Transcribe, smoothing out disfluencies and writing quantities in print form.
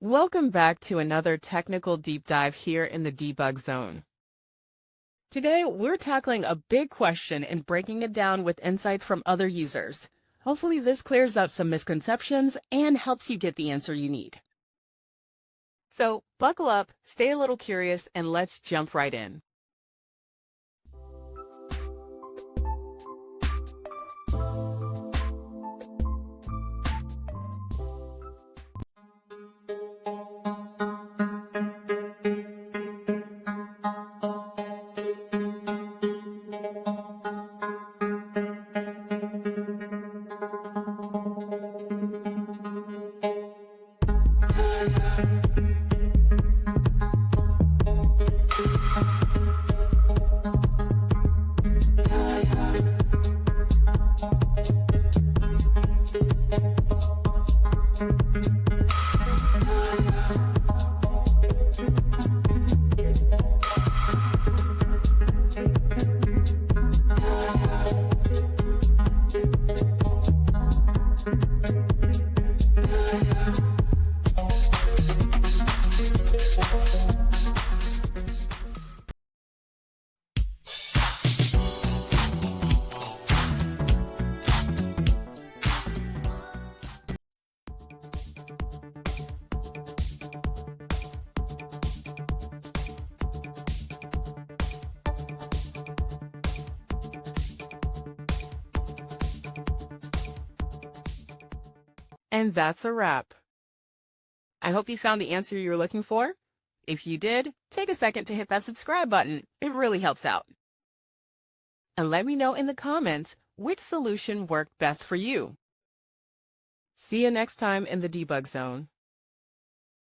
Welcome back to another technical deep dive here in the debug zone. Today, we're tackling a big question and breaking it down with insights from other users. Hopefully this clears up some misconceptions and helps you get the answer you need. So buckle up, stay a little curious, and let's jump right in. And that's a wrap. I hope you found the answer you were looking for. If you did, take a second to hit that subscribe button. It really helps out. And let me know in the comments which solution worked best for you. See you next time in the debug zone.